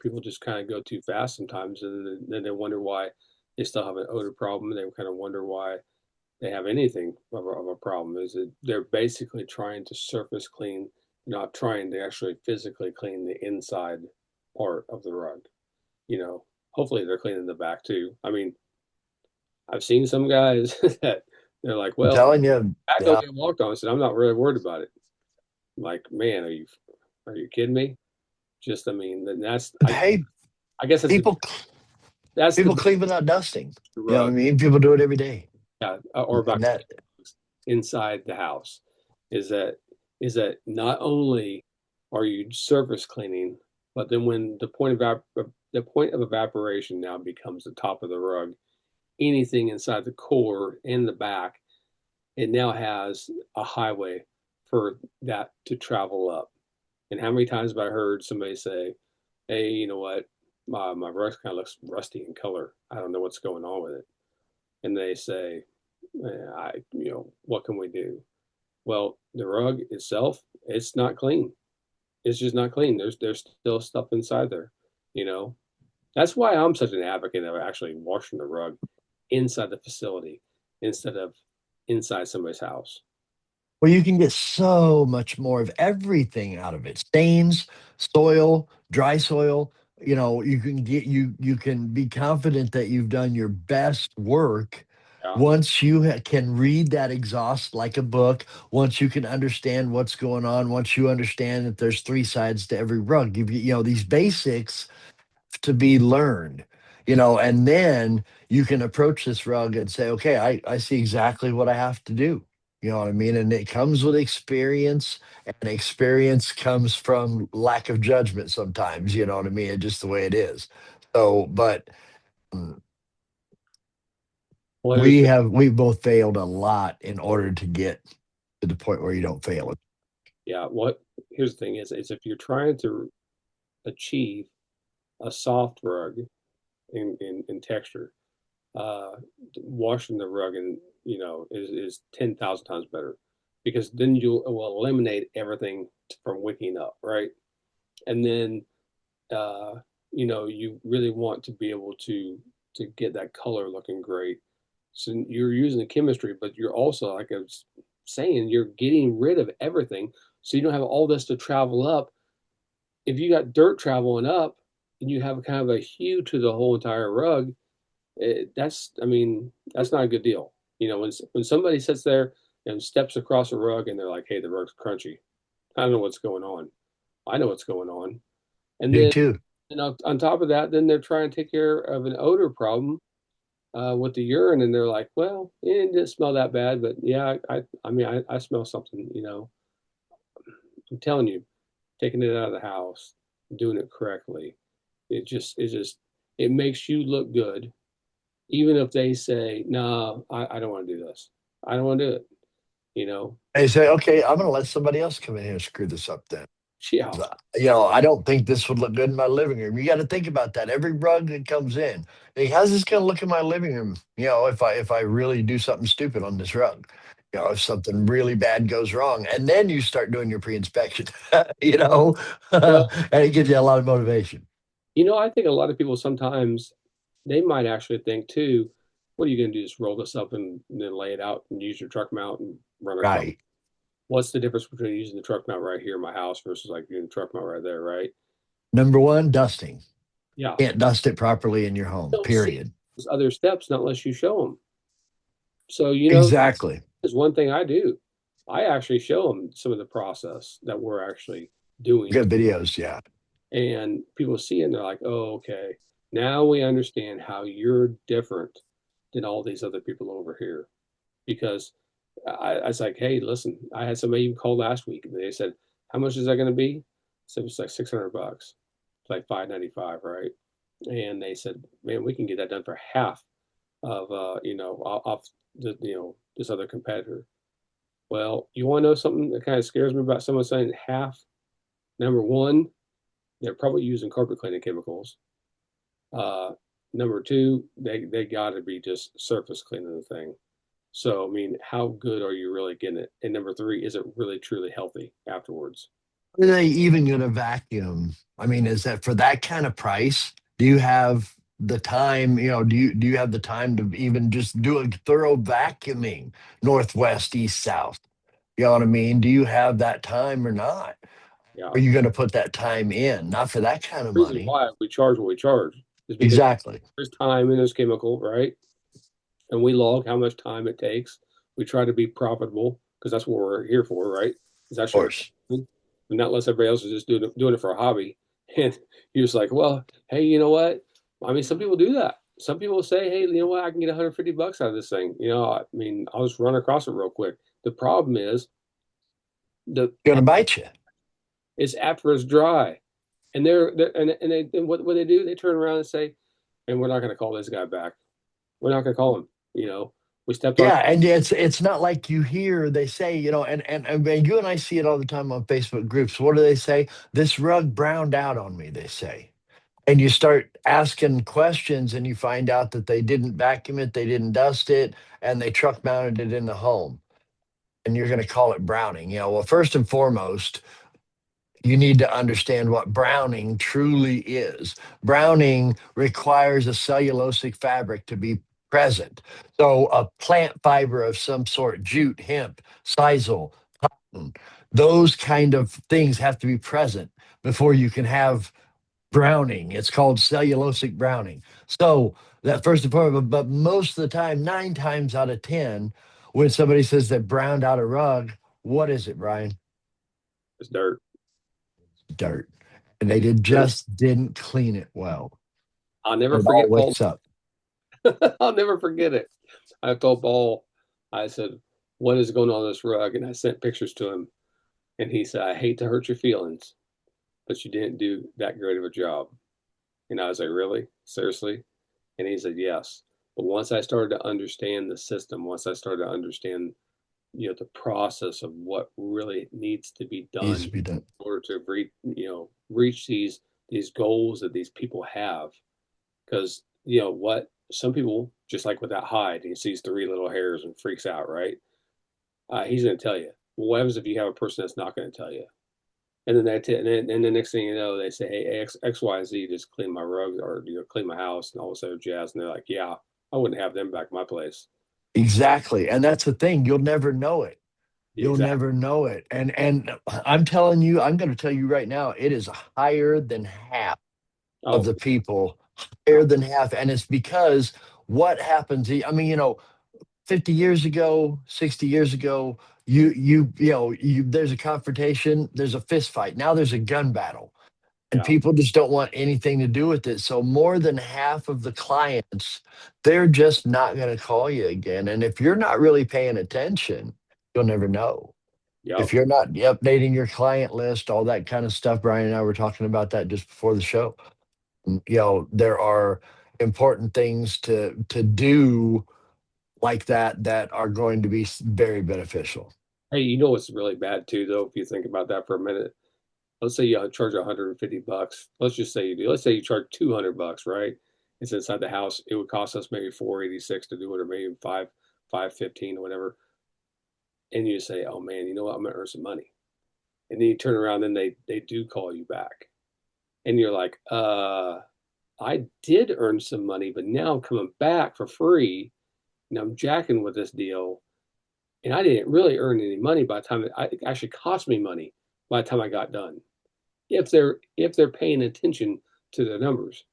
people just kind of go too fast sometimes, and then they wonder why they still have an odor problem. They kind of wonder why they have anything of a problem. Is that they're basically trying to surface clean, not trying to actually physically clean the inside part of the rug. Hopefully they're cleaning the back too. I mean, I've seen some guys that they're like, I'm well, telling you, back don't yeah. get walked on. I said, I'm not really worried about it. I'm like, man, are you kidding me? Just, I mean, that's But hey, I guess people that's the people big clean without dusting. What I rug, mean? People do it every day. yeah, or about And that inside the house is that not only are you surface cleaning, but then when the point of evaporation now becomes the top of the rug, anything inside the core and the back, it now has a highway for that to travel up. And how many times have I heard somebody say, "Hey, you know what? My rug kind of looks rusty in color. I don't know what's going on with it." And they say, what can we do? Well, the rug itself, it's not clean. It's just not clean. There's still stuff inside there. You know, that's why I'm such an advocate of actually washing the rug inside the facility instead of inside somebody's house. Well, you can get so much more of everything out of it. Stains, soil, dry soil. You can be confident that you've done your best work Yeah. once you can read that exhaust like a book, once you can understand what's going on, once you understand that there's three sides to every rug. These basics to be learned, and then you can approach this rug and say, okay, I see exactly what I have to do. You know what I mean? And it comes with experience, and experience comes from lack of judgment sometimes, you know what I mean? It's just the way it is. So, but mm, Well, here's the we both failed a lot in order to get to the point where you don't fail it. yeah. What here's the thing is if you're trying to achieve a soft rug in texture, uh, washing the rug and is 10,000 times better because then you will eliminate everything from wicking up, right? And then uh, you really want to be able to get that color looking great. So you're using the chemistry, but you're also, like I was saying, you're getting rid of everything, so you don't have all this to travel up. If you got dirt traveling up, and you have kind of a hue to the whole entire rug, I mean, that's not a good deal. When somebody sits there and steps across a rug, and they're like, "Hey, the rug's crunchy." I don't know what's going on. I know what's going on. And Do then, too. on top of that, then they're trying to take care of an odor problem with the urine, and they're like, "Well, it didn't smell that bad, but yeah, I mean, I smell something." I'm telling you, taking it out of the house, doing it correctly, it makes you look good, even if they say, "No, I don't want to do this. I don't want to do it." You know, They say, okay, I'm going to let somebody else come in here and screw this up then. yeah, I don't think this would look good in my living room. You got to think about that. Every rug that comes in, hey, how's this going to look in my living room? If I really do something stupid on this rug, if something really bad goes wrong, and then you start doing your pre-inspection, well, and it gives you a lot of motivation. I think a lot of people sometimes they might actually think too, what are you going to do? Just roll this up and then lay it out and use your truck mount and run across. Right. What's the difference between using the truck mount right here in my house versus like doing the truck mount right there, right? Number one, dusting. Yeah. Can't dust it properly in your home. Don't see Period. those other steps not unless you show them. So, Exactly. is one thing I do. I actually show them some of the process that we're actually doing. Good videos. Yeah. And people see it and they're like, oh, okay. Now we understand how you're different than all these other people over here. Because I was like, hey, listen, I had somebody even call last week and they said, how much is that going to be? So it's like $600. It's like 595, right? And they said, man, we can get that done for half of off this other competitor. Well, you want to know something that kind of scares me about someone saying half? Number one, they're probably using carpet cleaning chemicals. Uh, Number two, they got to be just surface cleaning the thing. So, I mean, how good are you really getting it? And number three, is it really truly healthy afterwards? Are they even going to vacuum? I mean, is that for that kind of price? Do you have the time? Do you have the time to even just do a thorough vacuuming, northwest, east, south? You know what I mean? Do you have that time or not? Yeah. Are you going to put that time in? Not for that kind of The reason money. why we charge what we charge is because Exactly. there's time in this chemical, right? And we log how much time it takes. We try to be profitable because that's what we're here for, right? It's Of actually a course. profession, and not unless everybody else is just doing it for a hobby. And you're just like, well, hey, you know what? I mean, some people do that. Some people say, hey, you know what? I can get 150 bucks out of this thing. I mean, I'll just run across it real quick. The problem is the Going to bite you. is after it's dry, and and what they do? They turn around and say, and we're not going to call this guy back. We're not going to call him. We stepped on. Yeah, and it's not like you hear they say, and you and I see it all the time on Facebook groups. What do they say? This rug browned out on me, they say. And you start asking questions and you find out that they didn't vacuum it, they didn't dust it, and they truck mounted it in the home. And you're going to call it browning. Well, first and foremost, you need to understand what browning truly is. Browning requires a cellulosic fabric to be present. So, a plant fiber of some sort, jute, hemp, sisal, cotton, those kind of things have to be present before you can have browning. It's called cellulosic browning. So, that first and foremost, but most of the time, 9 times out of 10, when somebody says they browned out a rug, what is it, Brian? It's dirt. Dirt. And they And just didn't clean it well. I'll never It all forget Paul. wakes up. I'll never forget it. I told Paul, I said, what is going on this rug? And I sent pictures to him. And he said, I hate to hurt your feelings, but you didn't do that great of a job. And I was like, really? Seriously? And he said, yes. But once I started to understand the system, once I started to understand, the process of what really needs to be Needs done to be done. in order to reach these goals that these people have. Because what some people just like with that hide, he sees three little hairs and freaks out, right? He's going to tell you. Well, what happens if you have a person that's not going to tell you? And then and the next thing you know, they say, "Hey, X, Y, and Z just clean my rug or clean my house," and all this other jazz. And they're like, "Yeah, I wouldn't have them back at my place." Exactly. And that's the thing. You'll never know it. You'll Exactly. never know it. And I'm telling you, I'm going to tell you right now, it is higher than half of Oh, the people, yeah. higher than half. And it's because what happens, I mean, 50 years ago, 60 years ago, there's a confrontation, there's a fist fight. Now there's a gun battle, and Yeah. people just don't want anything to do with it. So more than half of the clients, they're just not going to call you again. And if you're not really paying attention, you'll never know. Yep. If you're not updating your client list, all that kind of stuff, Brian and I were talking about that just before the show. There are important things to do like that that are going to be very beneficial. Hey, you know what's really bad too, though, if you think about that for a minute. Let's say you charge 150 bucks. Let's just say you do. Let's say you charge 200 bucks, right? It's inside the house. It would cost us maybe 486 to do it, or maybe 515 or whatever. And you say, oh man, you know what? I'm gonna earn some money. And then you turn around and they do call you back. And you're like, I did earn some money, but now I'm coming back for free. And I'm jacking with this deal. And I didn't really earn any money by the time it actually cost me money by the time I got done. If they're paying attention to their numbers,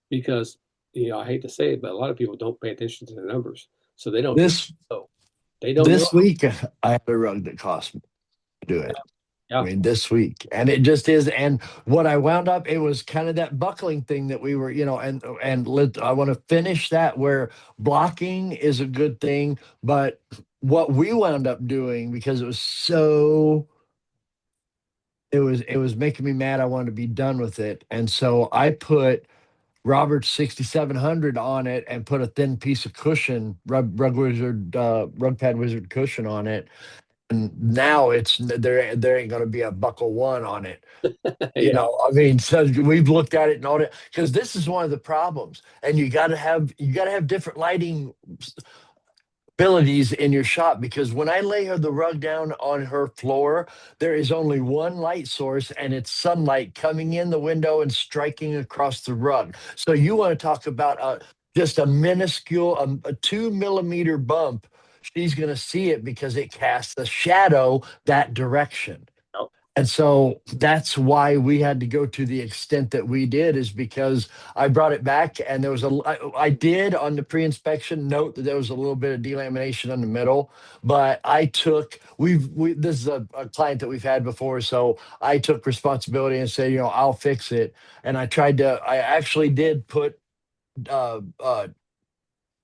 because I hate to say it, but a lot of people don't pay attention to their numbers, so they don't This know. They don't know. this week, I had a rug that cost me to do it. I Yeah, mean, this week, and it just is. And what I wound up, it was kind of that buckling thing that we were, I want to finish that where blocking is a good thing, but what we wound up doing because it was making me mad. I wanted to be done with it, and so I put Robert's 6700 on it and put a thin piece of cushion, rug pad wizard cushion on it. And now it's there ain't going to be a buckle one on it. yeah, I mean, so we've looked at it and all that because this is one of the problems. And you got to have different lighting abilities in your shop because when I lay her the rug down on her floor, there is only one light source and it's sunlight coming in the window and striking across the rug. So you want to talk about just a minuscule, a 2 millimeter bump. She's going to see it because it casts a shadow that direction. yeah, And so that's why we had to go to the extent that we did, is because I brought it back and I did on the pre-inspection note that there was a little bit of delamination in the middle, but this is a client that we've had before. So I took responsibility and said, I'll fix it. And I actually did put,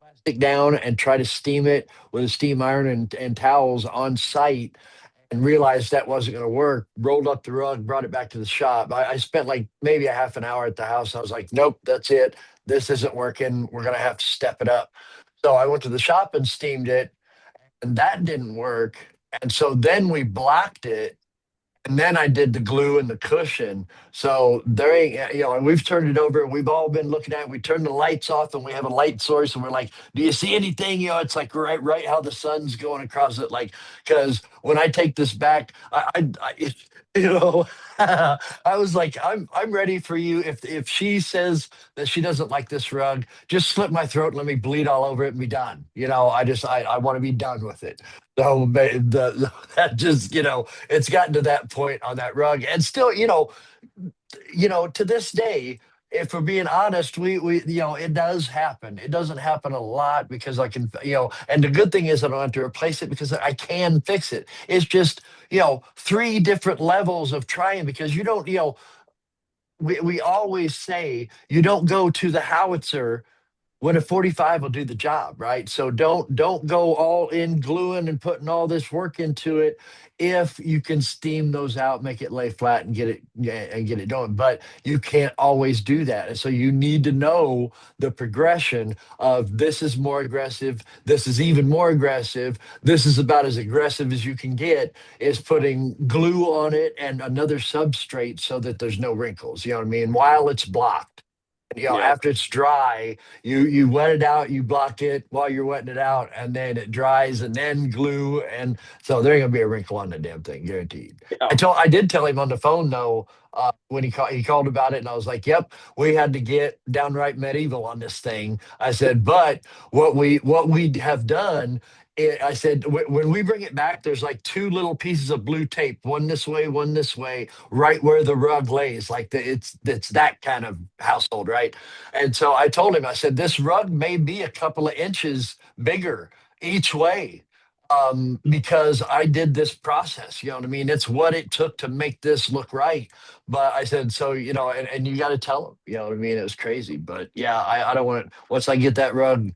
plastic down and try to steam it with a steam iron and towels on site and realized that wasn't going to work. Rolled up the rug, brought it back to the shop. I spent like maybe a half an hour at the house. I was like, nope, that's it. This isn't working. We're going to have to step it up. So I went to the shop and steamed it, and that didn't work. And so then we blocked it, and then I did the glue and the cushion. So there ain't, and we've turned it over. We've all been looking at it. We turn the lights off and we have a light source and we're like, do you see anything? It's like right how the sun's going across it. Like, because when I take this back, you know, I was like, I'm ready for you. If she says that she doesn't like this rug, just slit my throat and let me bleed all over it and be done. I want to be done with it. So that just, it's gotten to that point on that rug. And still, to this day, if we're being honest, it does happen. It doesn't happen a lot because I can, and the good thing is I don't have to replace it because I can fix it. It's just, three different levels of trying because you don't, we always say you don't go to the howitzer when a 45 will do the job, right? So don't go all in gluing and putting all this work into it if you can steam those out, make it lay flat and get it going. But you can't always do that. And so you need to know the progression of this is more aggressive, this is even more aggressive, this is about as aggressive as you can get, is putting glue on it and another substrate so that there's no wrinkles, you know what I mean, while it's blocked. yeah, After it's dry, you wet it out, you block it while you're wetting it out, and then it dries, and then glue, and so there ain't gonna be a wrinkle on the damn thing, guaranteed. yeah, I did tell him on the phone though, when he called about it, and I was like, "Yep, we had to get downright medieval on this thing." I said, "But what we have done." I said, when we bring it back, there's like two little pieces of blue tape, one this way, right where the rug lays. Like it's that kind of household, right? And so I told him, I said, this rug may be a couple of inches bigger. each way, because I did this process. You know what I mean? It's what it took to make this look right. But I said, so, and you got to tell them, you know what I mean? It was crazy. But yeah, I don't want, once I get that rug.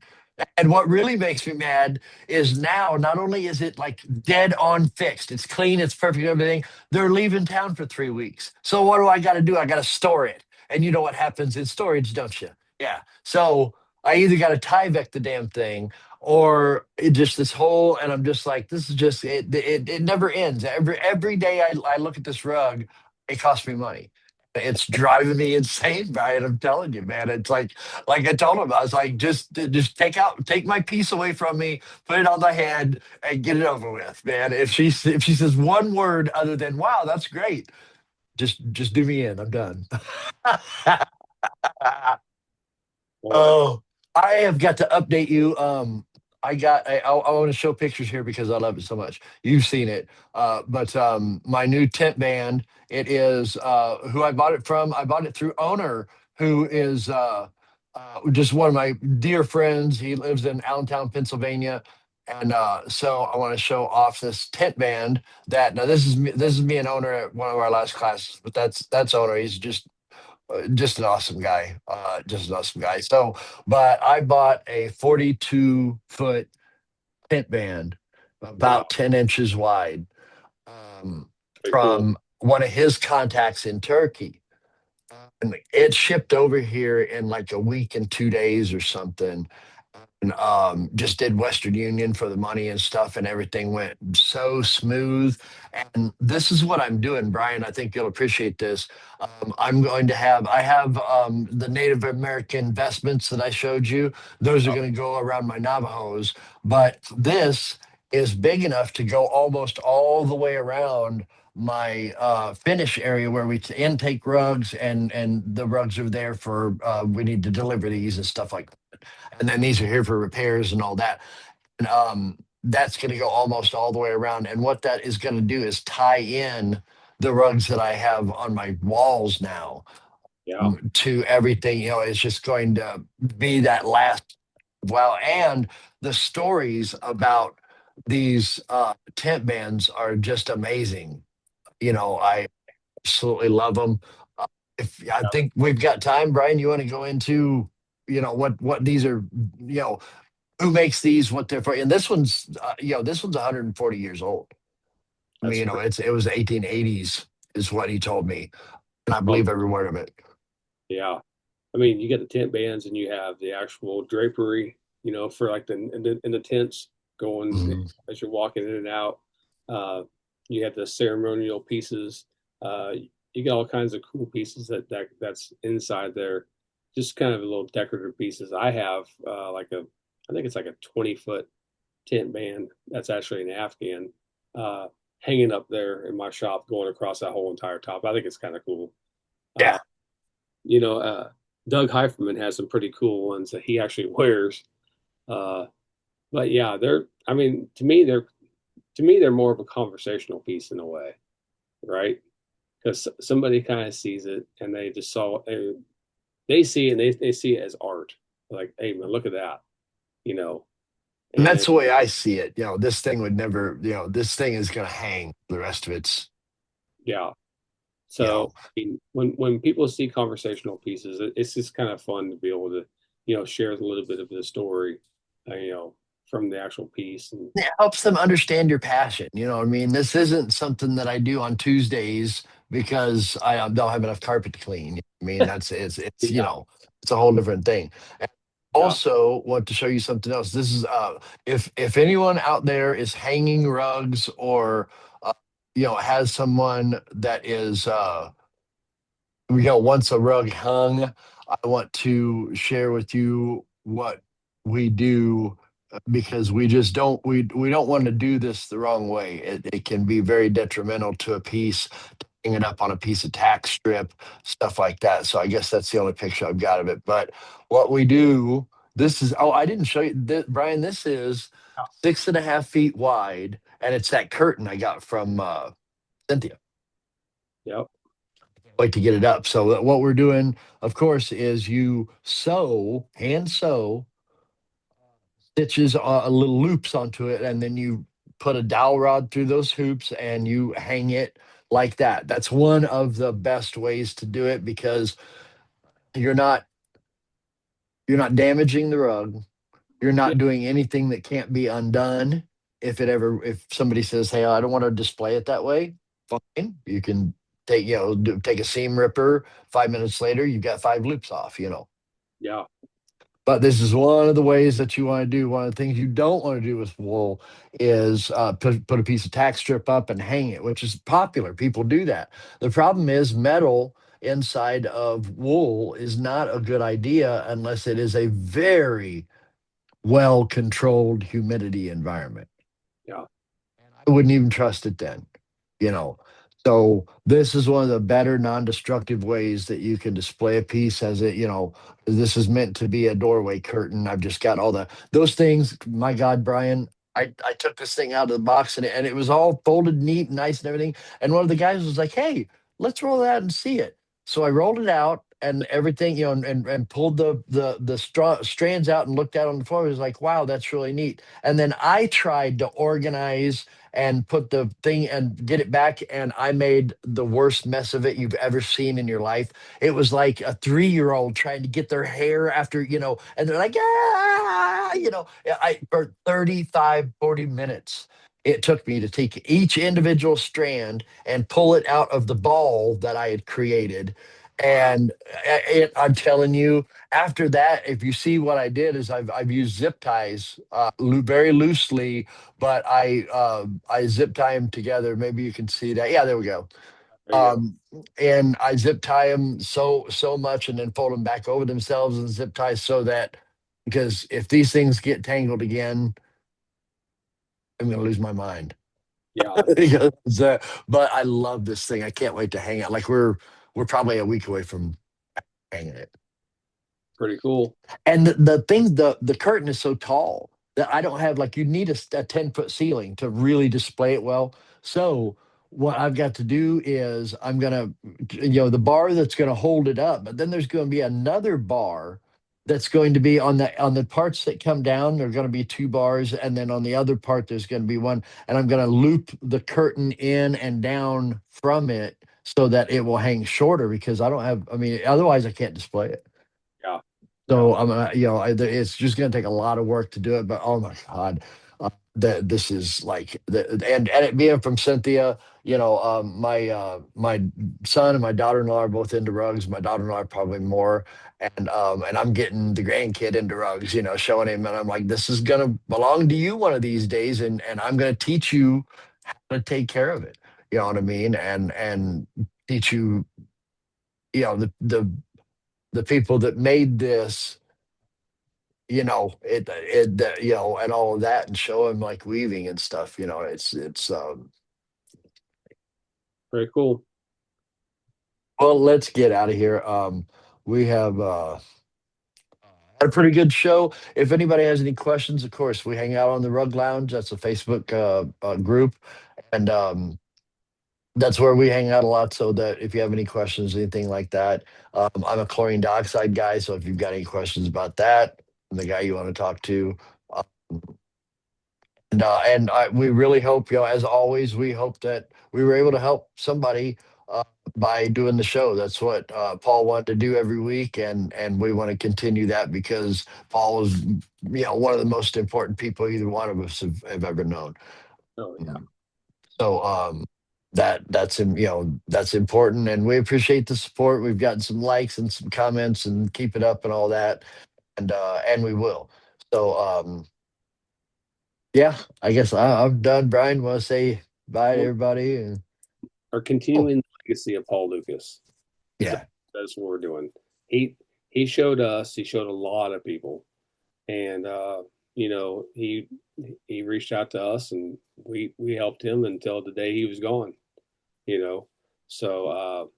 And what really makes me mad is now, not only is it like dead on fixed, it's clean, it's perfect, everything, they're leaving town for 3 weeks. So what do I got to do? I got to store it. And you know what happens in storage, don't you? Yeah. So I either got to Tyvek the damn thing, or it just this whole, and I'm just like, this is just it never ends. Every day I look at this rug, it costs me money. It's driving me insane, Brian. I'm telling you, man. It's like I told him, I was like, just take my piece away from me, put it on the head, and get it over with, man. If she says one word other than "wow, that's great," just do me in. I'm done. Boy, Oh, I have got to update you. I want to show pictures here because I love it so much. You've seen it. But my new tent band, it is who I bought it from. I bought it through owner who is just one of my dear friends. He lives in Allentown, Pennsylvania. And so I want to show off this tent band that now this is me and owner at one of our last classes, but that's owner. He's just an awesome guy. Just an awesome guy. So, but I bought a 42-foot tent band, wow, about 10 inches wide, um, pretty cool. from one of his contacts in Turkey. And it shipped over here in like a week and 2 days or something. And just did Western Union for the money and stuff, and everything went so smooth. And this is what I'm doing, Brian. I think you'll appreciate this. I have the Native American vestments that I showed you. Those are Oh, going to go around my Navajos, but this is big enough to go almost all the way around my finish area where we intake rugs, and the rugs are there for we need to deliver these and stuff like that. And then these are here for repairs and all that. And that's going to go almost all the way around. And what that is going to do is tie in the rugs that I have on my walls now, yeah, to everything. It's just going to be that last. Wow. And the stories about these tent bands are just amazing. I absolutely love them. Uh, if I think we've got time, Brian, you want to go into, what these are, you know, who makes these, what they're for, and this one's 140 years old. I mean, that's pretty it was 1880s is what he told me, and I well. believe every word of it. Yeah, I mean, you get the tent bands and you have the actual drapery, for like in the tents going Mhm. as you're walking in and out. Uh, you have the ceremonial pieces. Uh, you got all kinds of cool pieces that's inside there. Just kind of little decorative pieces. I have I think it's like a 20-foot tent band that's actually an Afghan, uh, hanging up there in my shop, going across that whole entire top. I think it's kind of cool. Uh, Yeah. you know, uh, Doug Heiferman has some pretty cool ones that he actually wears. Uh, but yeah, I mean, to me, they're more of a conversational piece in a way, right? Because somebody kind of sees it and they just they see it and they see it as art. Like, hey man, look at that, you know, And that's and the way I see it. This thing would never, this thing is going to hang the rest of its, yeah. you know, So I mean, when people see conversational pieces, it's just kind of fun to be able to, share a little bit of the story, from the actual piece. And it helps them understand your passion. You know what I mean? This isn't something that I do on Tuesdays because I don't have enough carpet to clean. I mean, yeah, it's a whole different thing. And yeah, also want to show you something else. This is if anyone out there is hanging rugs, or has someone that is once a rug hung, I want to share with you what we do, because we don't want to do this the wrong way. It can be very detrimental to a piece, hang it up on a piece of tack strip, stuff like that. So I guess that's the only picture I've got of it. But what we do, this is, oh, I didn't show you this, Brian. This is 6.5 feet wide, and it's that curtain I got from Cynthia. yep, Wait to get it up. So what we're doing, of course, is you hand sew stitches little loops onto it, and then you put a dowel rod through those hoops and you hang it like that. That's one of the best ways to do it because you're not you're not damaging the rug. You're Yeah, not doing anything that can't be undone. If somebody says, "Hey, I don't want to display it that way," fine. You can take a seam ripper. 5 minutes later, you've got five loops off. yeah, But this is one of the ways that you want to do. One of the things you don't want to do with wool is put a piece of tack strip up and hang it, which is popular. People do that. The problem is metal inside of wool is not a good idea unless it is a very well controlled humidity environment. yeah. I wouldn't even trust it then, you know. So this is one of the better non-destructive ways that you can display a piece as this is meant to be a doorway curtain. I've just got all those things. My God, Brian, I took this thing out of the box and it was all folded neat and nice and everything. And one of the guys was like, "Hey, let's roll it out and see it." So I rolled it out and everything, and pulled the strands out and looked out on the floor. It was like, wow, that's really neat. And then I tried to organize and put the thing and get it back, and I made the worst mess of it you've ever seen in your life. It was like a 3-year-old trying to get their hair after, and they're like, I for 35, 40 minutes. It took me to take each individual strand and pull it out of the ball that I had created. Wow. And I'm telling you, after that, if you see what I did is I've used zip ties very loosely, but I zip tie them together. Maybe you can see that. Yeah, there we go. There you go. Um, and I zip tie them so much, and then fold them back over themselves and zip tie so that because if these things get tangled again, I'm going to lose my mind. Yeah, Because, but I love this thing. I can't wait to hang it. Like we're probably a week away from hanging it. pretty cool. And the curtain is so tall that I don't have like you need a 10-foot ceiling to really display it well. So what I've got to do is I'm gonna the bar that's gonna hold it up, but then there's gonna be another bar that's going to be on the parts that come down, there are going to be two bars, and then on the other part there's going to be one, and I'm going to loop the curtain in and down from it so that it will hang shorter because I mean otherwise I can't display it. Yeah, yeah. So I'm it's just going to take a lot of work to do it. But oh my God, that this is like and it being from Cynthia, my son and my daughter-in-law are both into rugs. My daughter-in-law probably more, and I'm getting the grandkid into rugs. Showing him, and I'm like, this is going to belong to you one of these days, and I'm going to teach you how to take care of it. You know what I mean? And teach you, the people that made this and all of that and show him like weaving and stuff it's Very cool. well, let's get out of here. We have had a pretty good show. If anybody has any questions, of course we hang out on the Rug Lounge. That's a Facebook group, and that's where we hang out a lot, so that if you have any questions, anything like that. I'm a chlorine dioxide guy, so if you've got any questions about that, I'm the guy you want to talk to. um, we really hope, as always, we hope that we were able to help somebody by doing the show. That's what Paul wanted to do every week, and we want to continue that because Paul is, one of the most important people either one of us have ever known. Oh yeah. Um, So that's important, and we appreciate the support. We've gotten some likes and some comments, and keep it up and all that, and we will. So yeah, I guess I'm done. Brian, want to say bye to Well, everybody? And our oh, continuing legacy of Paul Lucas. So yeah, that's what we're doing. He he showed us. He showed a lot of people, and you know he reached out to us, and we helped him until the day he was gone. You know, so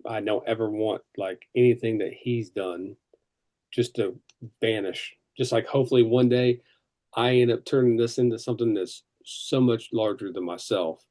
I don't ever want like anything that he's done just to vanish. Just like hopefully one day I end up turning this into something that's so much larger than myself,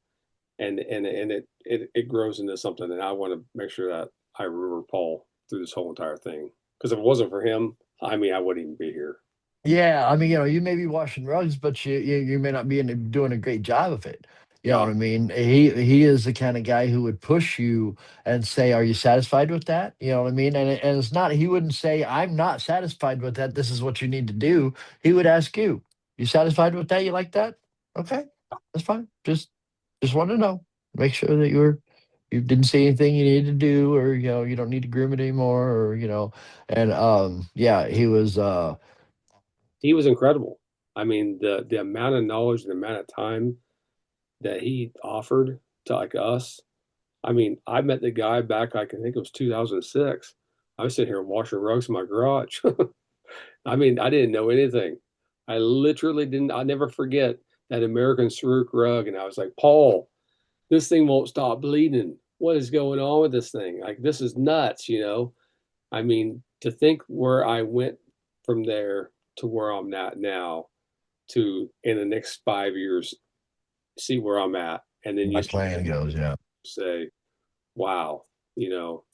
and it grows into something. And I want to make sure that I remember Paul through this whole entire thing. Because if it wasn't for him, I mean, I wouldn't even be here. Yeah, I mean, you may be washing rugs, but you may not be doing a great job of it. You know what Yeah, I mean? He is the kind of guy who would push you and say, "Are you satisfied with that?" You know what I mean? And it's not, he wouldn't say, "I'm not satisfied with that. This is what you need to do." He would ask you, "You satisfied with that? You like that? Okay, that's fine. Just want to know. Make sure that you didn't see anything you needed to do, or you don't need to groom it anymore, or and yeah, he was he was incredible. I mean, the amount of knowledge and the amount of time that he offered to like us. I mean, I met the guy back, like, I think it was 2006. I was sitting here washing rugs in my garage. I mean, I didn't know anything. I literally didn't. I'll never forget that American Saruk rug. And I was like, Paul, this thing won't stop bleeding. What is going on with this thing? Like, this is nuts, you know? I mean, to think where I went from there to where I'm at now, to in the next 5 years, see where I'm at. And then my you plan goes. Yeah. say, wow, you know,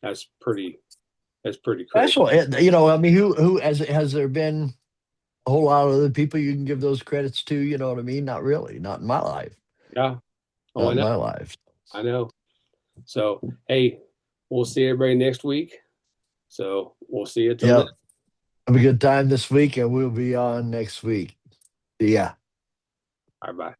that's pretty, that's pretty crazy. Special, I mean, who has there been a whole lot of other people you can give those credits to? You know what I mean? Not really. Not in my life. Yeah. Oh, Not I in know. my life. I know. So, hey, we'll see everybody next week. So we'll see you till then. Yep. Have a good time this week, and we'll be on next week. See ya. All right, bye.